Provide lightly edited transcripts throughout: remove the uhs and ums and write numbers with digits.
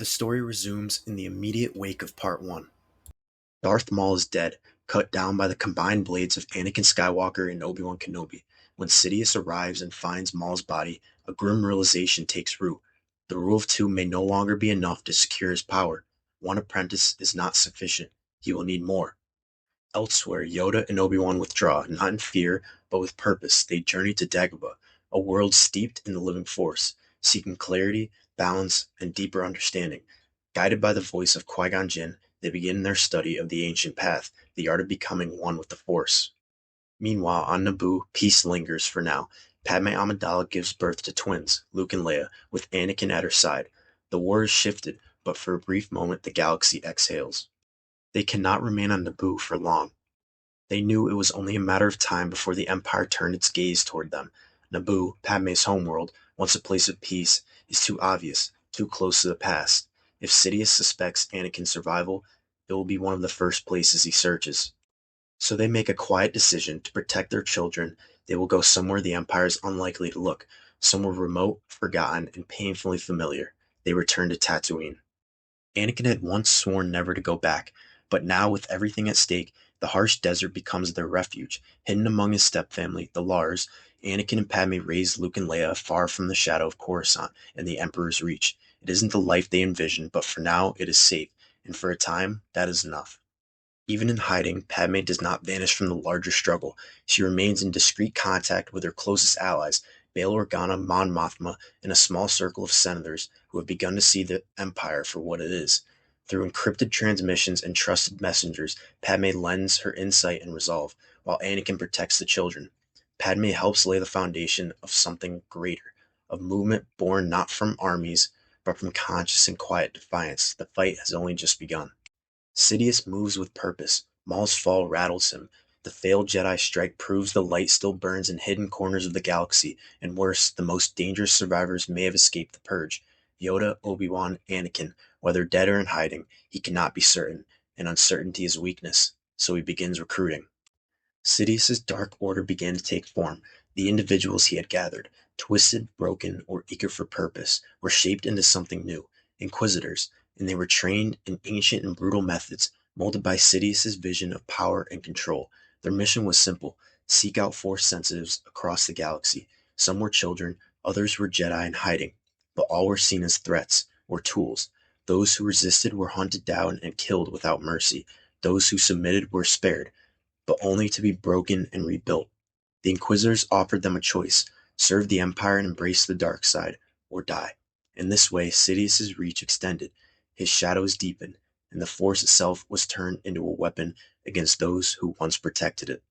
The story resumes in the immediate wake of Part 1. Darth Maul is dead, cut down by the combined blades of Anakin Skywalker and Obi-Wan Kenobi. When Sidious arrives and finds Maul's body, a grim realization takes root. The rule of two may no longer be enough to secure his power. One apprentice is not sufficient. He will need more. Elsewhere, Yoda and Obi-Wan withdraw, not in fear, but with purpose. They journey to Dagobah, a world steeped in the living force, seeking clarity, balance, and deeper understanding. Guided by the voice of Qui-Gon Jinn, they begin their study of the ancient path, the art of becoming one with the Force. Meanwhile, on Naboo, peace lingers for now. Padmé Amidala gives birth to twins, Luke and Leia, with Anakin at her side. The war is shifted, but for a brief moment the galaxy exhales. They cannot remain on Naboo for long. They knew it was only a matter of time before the Empire turned its gaze toward them. Naboo, Padmé's homeworld, once a place of peace, is too obvious, too close to the past. If Sidious suspects Anakin's survival, it will be one of the first places he searches. So they make a quiet decision to protect their children. They will go somewhere the Empire is unlikely to look, somewhere remote, forgotten, and painfully familiar. They return to Tatooine. Anakin had once sworn never to go back, but now with everything at stake, the harsh desert becomes their refuge. Hidden among his stepfamily, the Lars, Anakin and Padme raised Luke and Leia far from the shadow of Coruscant and the Emperor's reach. It isn't the life they envisioned, but for now it is safe, and for a time, that is enough. Even in hiding, Padme does not vanish from the larger struggle. She remains in discreet contact with her closest allies, Bail Organa, Mon Mothma, and a small circle of senators who have begun to see the Empire for what it is. Through encrypted transmissions and trusted messengers, Padme lends her insight and resolve, while Anakin protects the children. Padme helps lay the foundation of something greater, of movement born not from armies, but from conscious and quiet defiance. The fight has only just begun. Sidious moves with purpose. Maul's fall rattles him. The failed Jedi strike proves the light still burns in hidden corners of the galaxy, and worse, the most dangerous survivors may have escaped the purge. Yoda, Obi-Wan, Anakin, whether dead or in hiding, he cannot be certain, and uncertainty is weakness, so he begins recruiting. Sidious's dark order began to take form. The individuals he had gathered, twisted, broken, or eager for purpose, were shaped into something new, Inquisitors, and they were trained in ancient and brutal methods, molded by Sidious's vision of power and control. Their mission was simple: seek out Force sensitives across the galaxy. Some were children, others were Jedi in hiding, but all were seen as threats, or tools. Those who resisted were hunted down and killed without mercy. Those who submitted were spared, but only to be broken and rebuilt. The Inquisitors offered them a choice: serve the Empire and embrace the dark side, or die. In this way, Sidious's reach extended, his shadows deepened, and the Force itself was turned into a weapon against those who once protected it.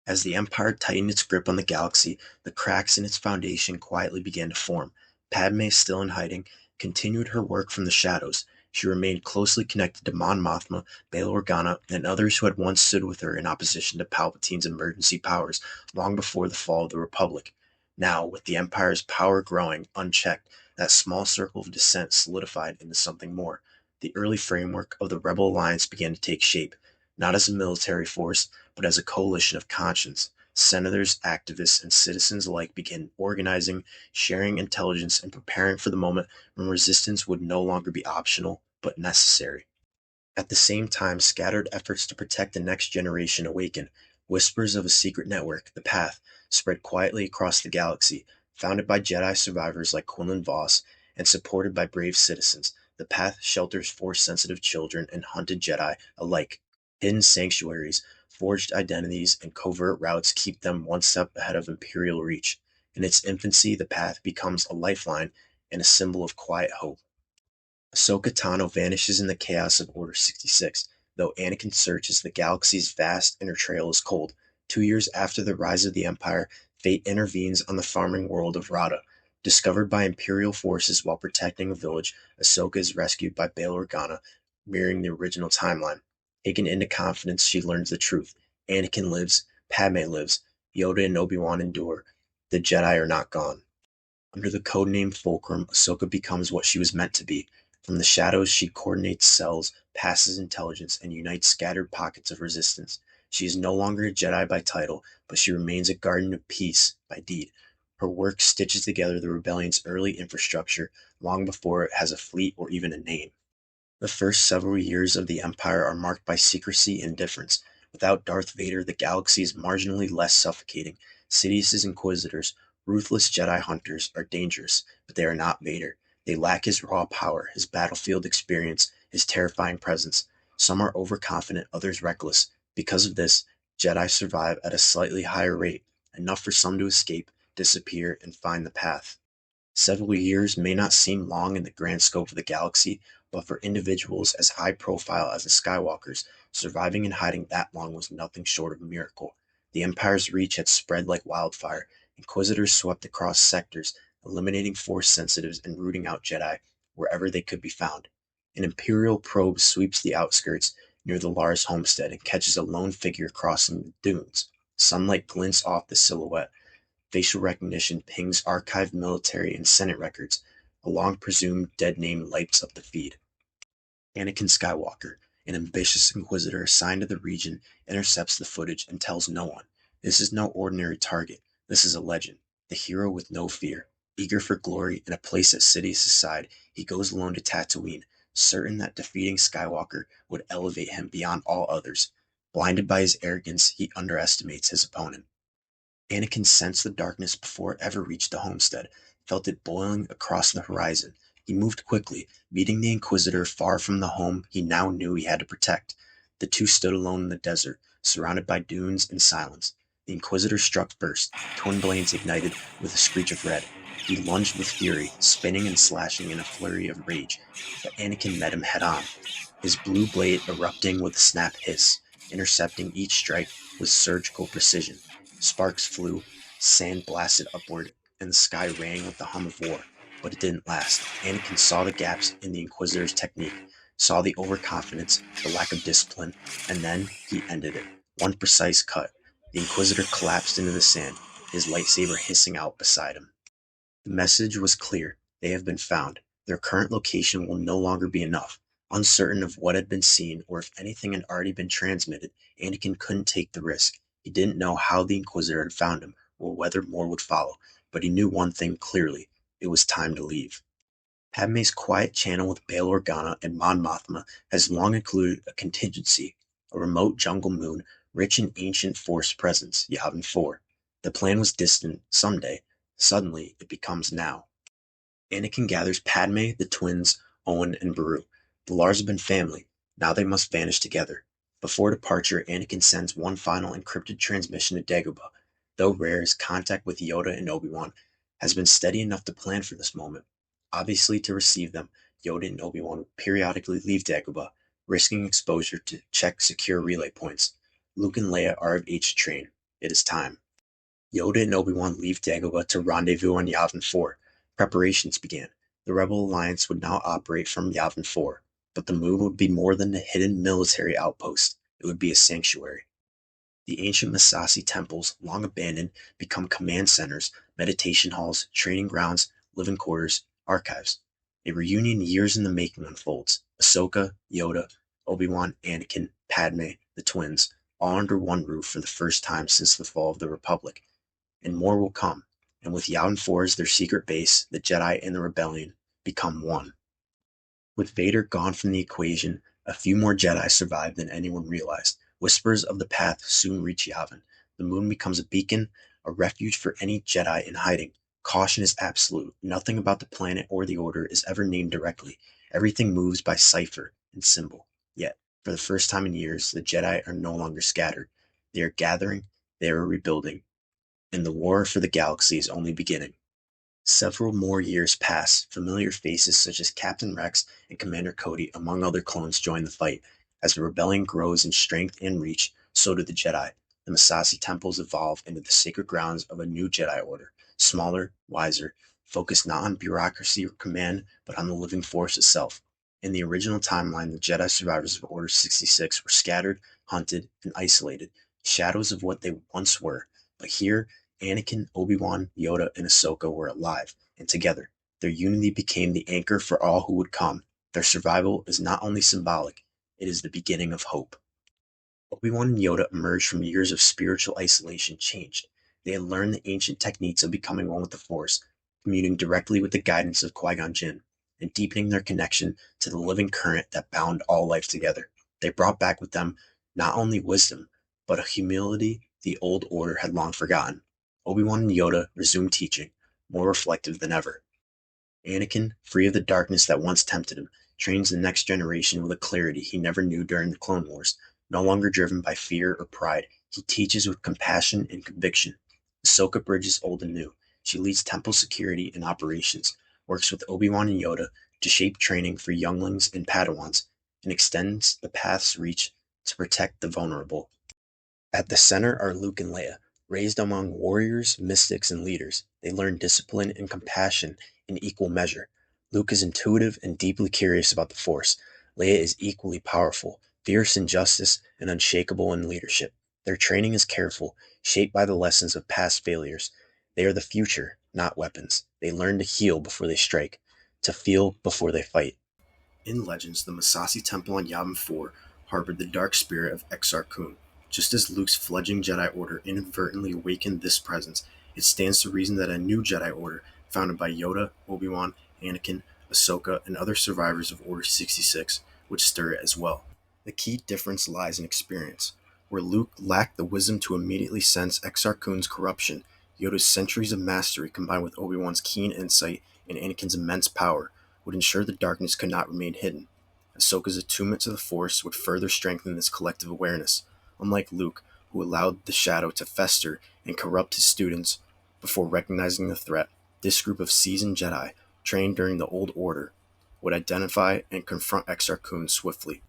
As the Empire tightened its grip on the galaxy, the cracks in its foundation quietly began to form. Padme, still in hiding, continued her work from the shadows. She remained closely connected to Mon Mothma, Bail Organa, and others who had once stood with her in opposition to Palpatine's emergency powers long before the fall of the Republic. Now, with the Empire's power growing unchecked, that small circle of dissent solidified into something more. The early framework of the Rebel Alliance began to take shape, not as a military force, but as a coalition of conscience. Senators, activists, and citizens alike began organizing, sharing intelligence, and preparing for the moment when resistance would no longer be optional, but necessary. At the same time, scattered efforts to protect the next generation awakened. Whispers of a secret network, the Path, spread quietly across the galaxy, founded by Jedi survivors like Quinlan Vos and supported by brave citizens. The Path shelters Force-sensitive children and hunted Jedi alike. Hidden sanctuaries, forged identities, and covert routes keep them one step ahead of Imperial reach. In its infancy, the Path becomes a lifeline and a symbol of quiet hope. Ahsoka Tano vanishes in the chaos of Order 66, though Anakin searches the galaxy's vast inner trail is cold. 2 years after the rise of the Empire, fate intervenes on the farming world of Rada. Discovered by Imperial forces while protecting a village, Ahsoka is rescued by Bail Organa, mirroring the original timeline. Taken into confidence, she learns the truth. Anakin lives, Padme lives, Yoda and Obi-Wan endure. The Jedi are not gone. Under the codename Fulcrum, Ahsoka becomes what she was meant to be. From the shadows, she coordinates cells, passes intelligence, and unites scattered pockets of resistance. She is no longer a Jedi by title, but she remains a guardian of peace by deed. Her work stitches together the rebellion's early infrastructure long before it has a fleet or even a name. The first several years of the Empire are marked by secrecy and indifference. Without Darth Vader, the galaxy is marginally less suffocating. Sidious's Inquisitors, ruthless Jedi hunters, are dangerous, but they are not Vader. They lack his raw power, his battlefield experience, his terrifying presence. Some are overconfident, others reckless. Because of this, Jedi survive at a slightly higher rate, enough for some to escape, disappear, and find the path. Several years may not seem long in the grand scope of the galaxy, but for individuals as high profile as the Skywalkers, surviving and hiding that long was nothing short of a miracle. The Empire's reach had spread like wildfire. Inquisitors swept across sectors, eliminating Force sensitives and rooting out Jedi wherever they could be found. An Imperial probe sweeps the outskirts near the Lars homestead and catches a lone figure crossing the dunes. Sunlight glints off the silhouette. Facial recognition pings archived military and Senate records. A long presumed dead name lights up the feed. Anakin Skywalker, an ambitious inquisitor assigned to the region, intercepts the footage and tells no one. This is no ordinary target. This is a legend. The hero with no fear. Eager for glory and a place at Sidious' side, he goes alone to Tatooine, certain that defeating Skywalker would elevate him beyond all others. Blinded by his arrogance, he underestimates his opponent. Anakin sensed the darkness before it ever reached the homestead, felt it boiling across the horizon. He moved quickly, meeting the Inquisitor far from the home he now knew he had to protect. The two stood alone in the desert, surrounded by dunes and silence. The Inquisitor struck first, twin blades ignited with a screech of red. He lunged with fury, spinning and slashing in a flurry of rage, but Anakin met him head on, his blue blade erupting with a snap hiss, intercepting each strike with surgical precision. Sparks flew, sand blasted upward, and the sky rang with the hum of war. But it didn't last. Anakin saw the gaps in the Inquisitor's technique, saw the overconfidence, the lack of discipline, and then he ended it. One precise cut. The Inquisitor collapsed into the sand, his lightsaber hissing out beside him. The message was clear. They have been found. Their current location will no longer be enough. Uncertain of what had been seen or if anything had already been transmitted, Anakin couldn't take the risk. He didn't know how the Inquisitor had found him or whether more would follow, but he knew one thing clearly. It was time to leave. Padme's quiet channel with Bail Organa and Mon Mothma has long included a contingency, a remote jungle moon rich in ancient Force presence, Yavin IV. The plan was distant, someday. Suddenly, it becomes now. Anakin gathers Padme, the twins, Owen, and Beru. The Lars have been family. Now they must vanish together. Before departure, Anakin sends one final encrypted transmission to Dagobah. Though rare, his contact with Yoda and Obi-Wan has been steady enough to plan for this moment. Obviously, to receive them, Yoda and Obi-Wan would periodically leave Dagobah, risking exposure to check secure relay points. Luke and Leia are of age to train. It is time. Yoda and Obi-Wan leave Dagobah to rendezvous on Yavin IV. Preparations began. The Rebel Alliance would now operate from Yavin IV, but the moon would be more than a hidden military outpost. It would be a sanctuary. The ancient Massassi temples, long abandoned, become command centers, meditation halls, training grounds, living quarters, archives. A reunion years in the making unfolds. Ahsoka, Yoda, Obi-Wan, Anakin, Padme, the twins, all under one roof for the first time since the fall of the Republic. And more will come. And with Yavin 4 as their secret base, the Jedi and the Rebellion become one. With Vader gone from the equation, a few more Jedi survive than anyone realized. Whispers of the path soon reach Yavin. The moon becomes a beacon, a refuge for any Jedi in hiding. Caution is absolute. Nothing about the planet or the Order is ever named directly. Everything moves by cipher and symbol. Yet, for the first time in years, the Jedi are no longer scattered. They are gathering, they are rebuilding, and the war for the galaxy is only beginning. Several more years pass. Familiar faces such as Captain Rex and Commander Cody, among other clones, join the fight. As the rebellion grows in strength and reach, so do the Jedi. The Massassi temples evolve into the sacred grounds of a new Jedi Order, smaller, wiser, focused not on bureaucracy or command, but on the living force itself. In the original timeline, the Jedi survivors of Order 66 were scattered, hunted, and isolated, shadows of what they once were. But here, Anakin, Obi-Wan, Yoda, and Ahsoka were alive, and together, their unity became the anchor for all who would come. Their survival is not only symbolic, it is the beginning of hope. Obi-Wan and Yoda emerged from years of spiritual isolation changed. They had learned the ancient techniques of becoming one with the Force, communing directly with the guidance of Qui-Gon Jinn, and deepening their connection to the living current that bound all life together. They brought back with them not only wisdom, but a humility the old order had long forgotten. Obi-Wan and Yoda resumed teaching, more reflective than ever. Anakin, free of the darkness that once tempted him, trains the next generation with a clarity he never knew during the Clone Wars. No longer driven by fear or pride, he teaches with compassion and conviction. Ahsoka bridges old and new. She leads temple security and operations, works with Obi-Wan and Yoda to shape training for younglings and Padawans, and extends the path's reach to protect the vulnerable. At the center are Luke and Leia. Raised among warriors, mystics, and leaders, they learn discipline and compassion in equal measure. Luke is intuitive and deeply curious about the Force. Leia is equally powerful, fierce in justice, and unshakable in leadership. Their training is careful, shaped by the lessons of past failures. They are the future, not weapons. They learn to heal before they strike, to feel before they fight. In Legends, the Massassi Temple on Yavin IV harbored the dark spirit of Exar Kun. Just as Luke's fledgling Jedi Order inadvertently awakened this presence, it stands to reason that a new Jedi Order, founded by Yoda, Obi-Wan, Anakin, Ahsoka, and other survivors of Order 66, would stir it as well. The key difference lies in experience. Where Luke lacked the wisdom to immediately sense Exar Kun's corruption, Yoda's centuries of mastery combined with Obi-Wan's keen insight and Anakin's immense power would ensure the darkness could not remain hidden. Ahsoka's attunement to the Force would further strengthen this collective awareness. Unlike Luke, who allowed the shadow to fester and corrupt his students before recognizing the threat, this group of seasoned Jedi, trained during the Old Order, would identify and confront Exar Kun swiftly.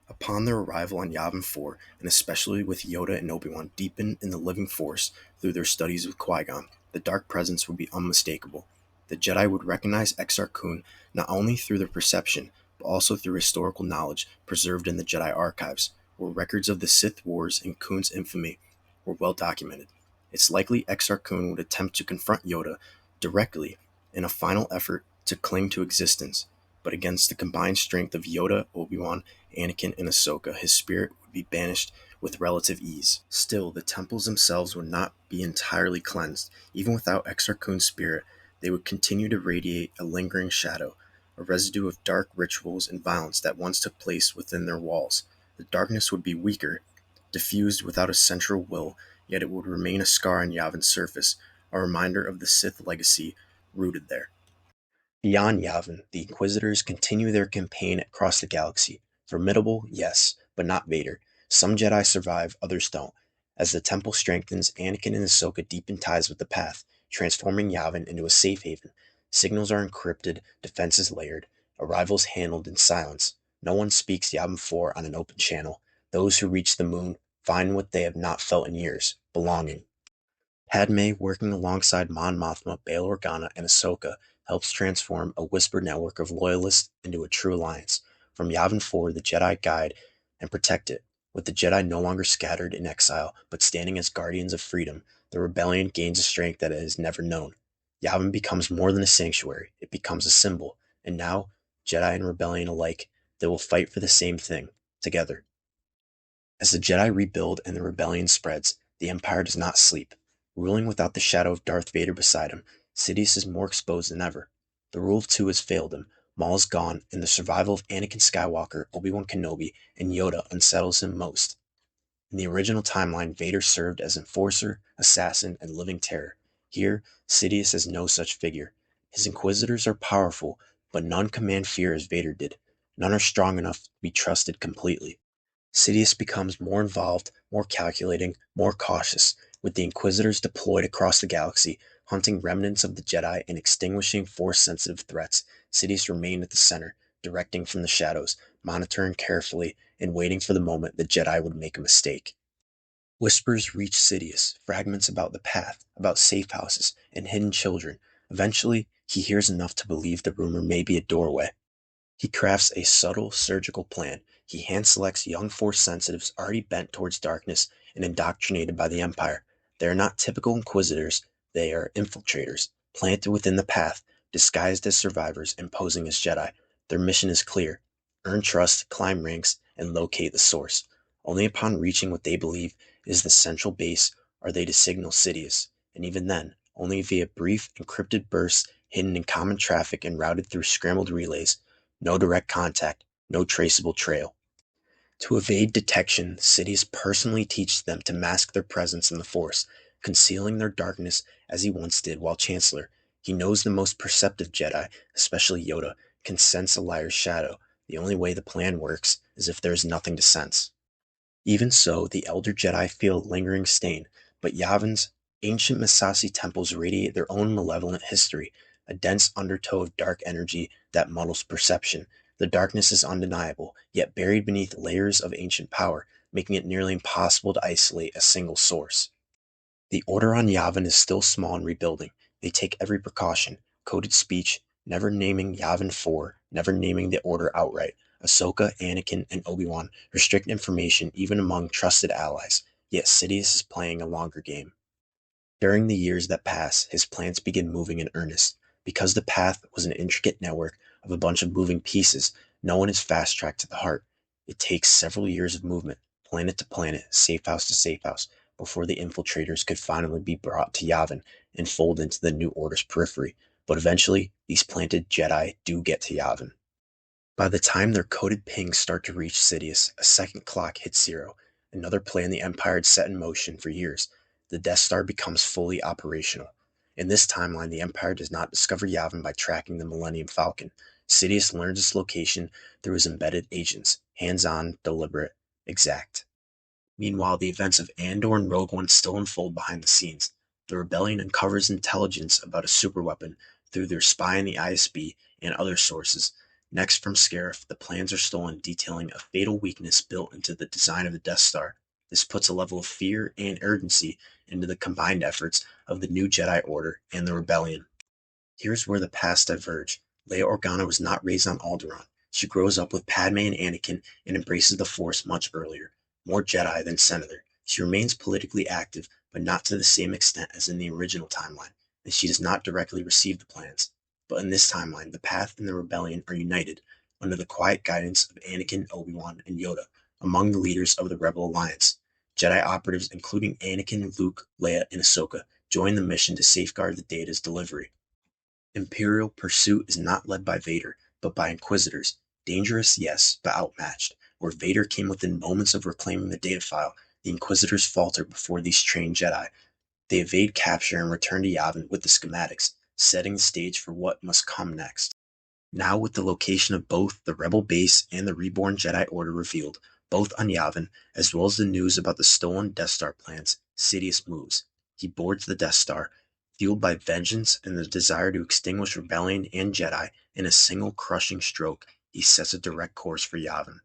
Upon their arrival on Yavin IV, and especially with Yoda and Obi-Wan deepened in the living Force through their studies with Qui-Gon, the dark presence would be unmistakable. The Jedi would recognize Exar Kun not only through their perception, but also through historical knowledge preserved in the Jedi archives, where records of the Sith Wars and Kun's infamy were well documented. It's likely Exar Kun would attempt to confront Yoda directly in a final effort to cling to existence, but against the combined strength of Yoda, Obi-Wan, Anakin, and Ahsoka, his spirit would be banished with relative ease. Still, the temples themselves would not be entirely cleansed. Even without Exar Kun's spirit, they would continue to radiate a lingering shadow, a residue of dark rituals and violence that once took place within their walls. The darkness would be weaker, diffused without a central will, yet it would remain a scar on Yavin's surface, a reminder of the Sith legacy rooted there. Beyond Yavin, the Inquisitors continue their campaign across the galaxy. Formidable, yes, but not Vader. Some Jedi survive, others don't. As the temple strengthens, Anakin and Ahsoka deepen ties with the Path, transforming Yavin into a safe haven. Signals are encrypted, defenses layered, arrivals handled in silence. No one speaks Yavin 4 on an open channel. Those who reach the moon find what they have not felt in years, belonging. Padmé, working alongside Mon Mothma, Bail Organa, and Ahsoka, helps transform a whispered network of loyalists into a true alliance. From Yavin 4, the Jedi guide and protect it. With the Jedi no longer scattered in exile, but standing as guardians of freedom, the rebellion gains a strength that it has never known. Yavin becomes more than a sanctuary, it becomes a symbol. And now, Jedi and rebellion alike, they will fight for the same thing, together. As the Jedi rebuild and the rebellion spreads, the Empire does not sleep. Ruling without the shadow of Darth Vader beside him, Sidious is more exposed than ever. The rule of two has failed him, Maul is gone, and the survival of Anakin Skywalker, Obi-Wan Kenobi, and Yoda unsettles him most. In the original timeline, Vader served as enforcer, assassin, and living terror. Here, Sidious has no such figure. His Inquisitors are powerful, but none command fear as Vader did. None are strong enough to be trusted completely. Sidious becomes more involved, more calculating, more cautious, with the Inquisitors deployed across the galaxy, hunting remnants of the Jedi and extinguishing Force-sensitive threats. Sidious remained at the center, directing from the shadows, monitoring carefully, and waiting for the moment the Jedi would make a mistake. Whispers reach Sidious, fragments about the Path, about safe houses, and hidden children. Eventually, he hears enough to believe the rumor may be a doorway. He crafts a subtle, surgical plan. He hand-selects young Force sensitives already bent towards darkness and indoctrinated by the Empire. They are not typical Inquisitors, they are infiltrators, planted within the Path, disguised as survivors and posing as Jedi. Their mission is clear: earn trust, climb ranks, and locate the source. Only upon reaching what they believe is the central base are they to signal Sidious. and even then, only via brief, encrypted bursts hidden in common traffic and routed through scrambled relays. No direct contact, no traceable trail. To evade detection, Sidious personally teaches them to mask their presence in the Force, concealing their darkness as he once did while Chancellor. He knows the most perceptive Jedi, especially Yoda, can sense a liar's shadow. The only way the plan works is if there is nothing to sense. Even so, the Elder Jedi feel a lingering stain, but Yavin's ancient Massassi temples radiate their own malevolent history, a dense undertow of dark energy that muddles perception. The darkness is undeniable, yet buried beneath layers of ancient power, making it nearly impossible to isolate a single source. The Order on Yavin is still small and rebuilding. They take every precaution, coded speech, never naming Yavin IV, never naming the Order outright. Ahsoka, Anakin, and Obi-Wan restrict information even among trusted allies, yet Sidious is playing a longer game. During the years that pass, his plans begin moving in earnest. Because the path was an intricate network of a bunch of moving pieces, no one is fast-tracked to the heart. It takes several years of movement, planet to planet, safe house to safe house, before the infiltrators could finally be brought to Yavin and fold into the New Order's periphery. But eventually, these planted Jedi do get to Yavin. By the time their coded pings start to reach Sidious, a second clock hits zero. Another plan the Empire had set in motion for years. The Death Star becomes fully operational. In this timeline, the Empire does not discover Yavin by tracking the Millennium Falcon. Sidious learns its location through his embedded agents, hands-on, deliberate, exact. Meanwhile, the events of Andor and Rogue One still unfold behind the scenes. The rebellion uncovers intelligence about a superweapon through their spy in the ISB and other sources. Next from Scarif, the plans are stolen, detailing a fatal weakness built into the design of the Death Star. This puts a level of fear and urgency into the combined efforts of the new Jedi Order and the rebellion. Here's where the paths diverge. Leia Organa was not raised on Alderaan. She grows up with Padme and Anakin and embraces the Force much earlier. More Jedi than Senator. She remains politically active, but not to the same extent as in the original timeline, and she does not directly receive the plans. But in this timeline, the Path and the Rebellion are united, under the quiet guidance of Anakin, Obi-Wan, and Yoda, among the leaders of the Rebel Alliance. Jedi operatives including Anakin, Luke, Leia, and Ahsoka join the mission to safeguard the data's delivery. Imperial pursuit is not led by Vader, but by Inquisitors. Dangerous, yes, but outmatched. Where Vader came within moments of reclaiming the data file, the Inquisitors falter before these trained Jedi. They evade capture and return to Yavin with the schematics, setting the stage for what must come next. Now with the location of both the Rebel base and the reborn Jedi Order revealed, both on Yavin, as well as the news about the stolen Death Star plans, Sidious moves. He boards the Death Star, fueled by vengeance and the desire to extinguish rebellion and Jedi in a single crushing stroke. He sets a direct course for Yavin.